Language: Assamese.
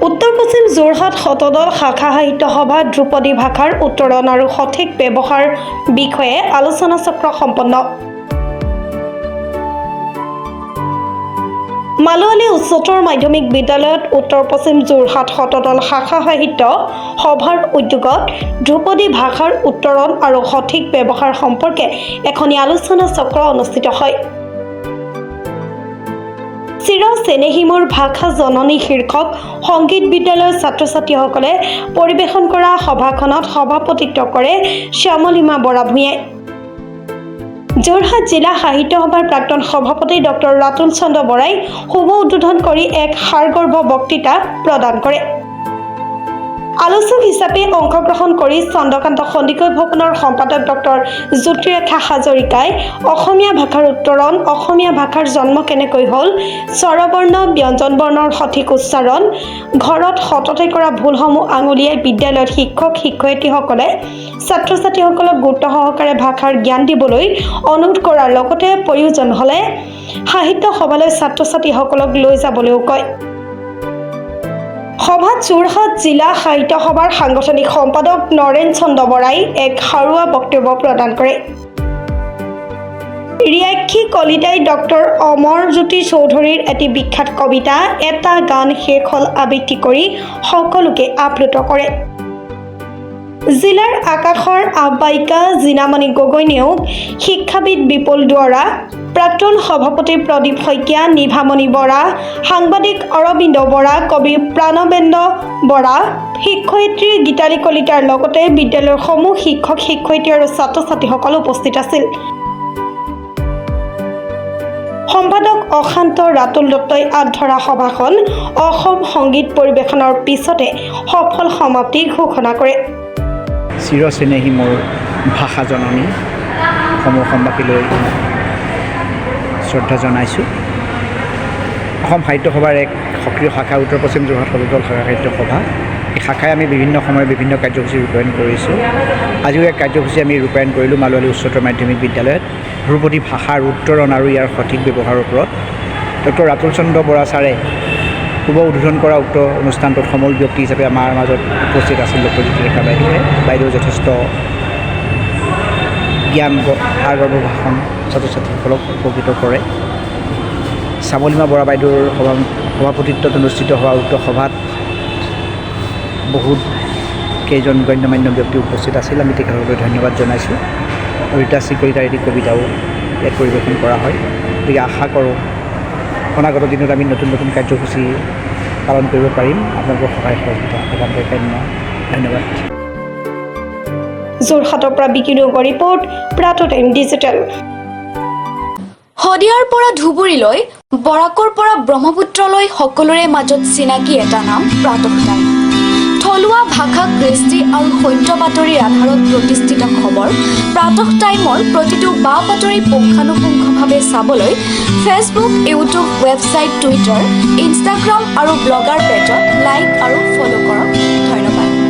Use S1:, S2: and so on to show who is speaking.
S1: উত্তৰ পশ্চিম যোৰহাট শতদল শাখা সাহিত্য সভাত ধ্ৰুপদী ভাষাৰ উত্তৰণ আৰু সঠিক ব্যৱহাৰ বিষয়ে আলোচনা চক্ৰ সম্পন্ন। মালোৱালী উচ্চতৰ মাধ্যমিক বিদ্যালয়ত উত্তৰ পশ্চিম যোৰহাট শতদল শাখা সাহিত্য সভাৰ উদ্যোগত ধ্ৰুপদী ভাষাৰ উত্তৰণ আৰু সঠিক ব্যৱহাৰ সম্পৰ্কে এখনি আলোচনা চক্ৰ অনুষ্ঠিত হয়। চিৰ চেনেহী মোৰ ভাষা জননী শীৰ্ষক সংগীত বিদ্যালয়ৰ ছাত্ৰ-ছাত্ৰীসকলে পৰিৱেশন কৰা সভাখনত সভাপতিত্ব কৰে শ্যামলীমা বৰা ভূঞাই। যোৰহাট জিলা সাহিত্য সভাৰ প্ৰাক্তন সভাপতি ডক্টৰ ৰাতুল চন্দ্ৰ বৰাই শুভ উদ্বোধন কৰি এক সাৰগৰ্ভ বক্তৃতা প্ৰদান কৰে। আলোচক হিচাপে অংশগ্ৰহণ কৰি চন্দ্ৰকান্ত সন্দিকৈ ভৱনৰ সম্পাদক ডক্টৰ জ্যোতিৰেখা হাজৰিকাই অসমীয়া ভাষাৰ উত্তৰণ, অসমীয়া ভাষাৰ জন্ম কেনেকৈ হ'ল, স্বৰবৰ্ণ ব্যঞ্জন বৰ্ণৰ সঠিক উচ্চাৰণ, ঘৰত সততে কৰা ভুলসমূহ আঙুলিয়াই বিদ্যালয়ত শিক্ষক শিক্ষয়িত্ৰীসকলে ছাত্ৰ-ছাত্ৰীসকলক গুৰুত্ব সহকাৰে ভাষাৰ জ্ঞান দিবলৈ অনুৰোধ কৰাৰ লগতে প্ৰয়োজন হ'লে সাহিত্য সভালৈ ছাত্ৰ-ছাত্ৰীসকলক লৈ যাবলৈও কয়। সভাত যোৰহাট জিলা সাহিত্য সভাৰ সাংগঠনিক সম্পাদক নৰেন চন্দ্ৰ বৰাই এক সাৰুৱা বক্তব্য প্ৰদান কৰে। ৰিয়াক্ষী কলিতাই ডক্টৰ অমৰজ্যোতি চৌধুৰীৰ এটি বিখ্যাত কবিতা এটা গান শেষ হ'ল আবৃত্তি কৰি সকলোকে আপ্লুত কৰে। জিলাৰ আকাশৰ আহ্বায়িকা জিনামণি গগৈ নেওগ, শিক্ষাবিদ বিপুল দুৱৰা, প্ৰাক্তন সভাপতি প্ৰদীপ শইকীয়া, নিভামণি বৰা, সাংবাদিক অৰবিন্দ বৰা, কবি প্ৰণৱেন্দ্ৰ বৰা, শিক্ষয়িত্ৰী গীতালি কলিতাৰ লগতে বিদ্যালয়ৰ সমূহ শিক্ষক শিক্ষয়িত্ৰী আৰু ছাত্ৰ-ছাত্ৰীসকল উপস্থিত আছিল। সম্পাদক অশান্ত ৰাতুল দত্তই আগধৰা সভাখন অসম সংগীত পৰিৱেশনৰ পিছতে সফল সমাপ্তি ঘোষণা কৰে।
S2: চিৰ চেনেহী মোৰ ভাষা জননী সমসামবাসীলৈ শ্ৰদ্ধা জনাইছোঁ। অসম সাহিত্য সভাৰ এক সক্ৰিয় শাখা উত্তৰ পশ্চিম যোৰহাট শতদল শাখা সাহিত্য সভা। এই শাখাই আমি বিভিন্ন সময়ত বিভিন্ন কাৰ্যসূচী ৰূপায়ণ কৰিছোঁ। আজিও এক কাৰ্যসূচী আমি ৰূপায়ণ কৰিলোঁ মালোৱালী উচ্চতৰ মাধ্যমিক বিদ্যালয়ত ধ্ৰুপদী ভাষাৰ উত্তৰণ আৰু ইয়াৰ সঠিক ব্যৱহাৰৰ ওপৰত। ডক্টৰ ৰাতুল চন্দ্ৰ বৰা ছাৰে শুভ উদ্বোধন কৰা উক্ত অনুষ্ঠানটোত সমল ব্যক্তি হিচাপে আমাৰ মাজত উপস্থিত আছিল ডক্টৰ জ্যোতিৰেখা বাইদেউ যথেষ্ট জ্ঞান সাৰগৰ্ভ ভাষণ ছাত্ৰ ছাত্ৰীসকলক উপকৃত কৰে। শ্যামলীমা বৰা বাইদেউৰ সভাপতিত্বত অনুষ্ঠিত হোৱা উক্ত সভাত বহুত কেইজন গণ্যমান্য ব্যক্তি উপস্থিত আছিল। আমি তেখেতসকললৈ ধন্যবাদ জনাইছোঁ। ৰীতাশ্ৰী কলিতাৰ এটি কবিতাও ইয়াত পৰিৱেশন কৰা হয়। গতিকে আশা কৰোঁ অনাগত দিনত আমি নতুন নতুন কাৰ্যসূচী পালন কৰিব পাৰিম। আপোনালোকৰ সহায় সহযোগিতা একান্তই কাম্য। ধন্যবাদ।
S1: যোৰহাটৰ পৰা বিকিনুৰ ৰিপৰ্ট, প্ৰাতঃ টাইম ডিজিটেল।
S3: শদিয়াৰ পৰা ধুবুৰীলৈ, বৰাকৰ পৰা ব্ৰহ্মপুত্ৰলৈ সকলোৰে মাজত চিনাকি এটা নাম প্ৰাতঃ টাইম। থলুৱা ভাষা, কৃষ্টি আৰু সত্য বাতৰিৰ আধাৰত প্ৰতিষ্ঠিত খবৰ প্ৰাতঃ টাইমৰ প্ৰতিটো বা বাতৰি পুংখানুপুংখভাৱে চাবলৈ Facebook, YouTube, website, Twitter, Instagram আৰু ব্লগাৰ পেজত লাইক আৰু ফ'ল' কৰক। ধন্যবাদ।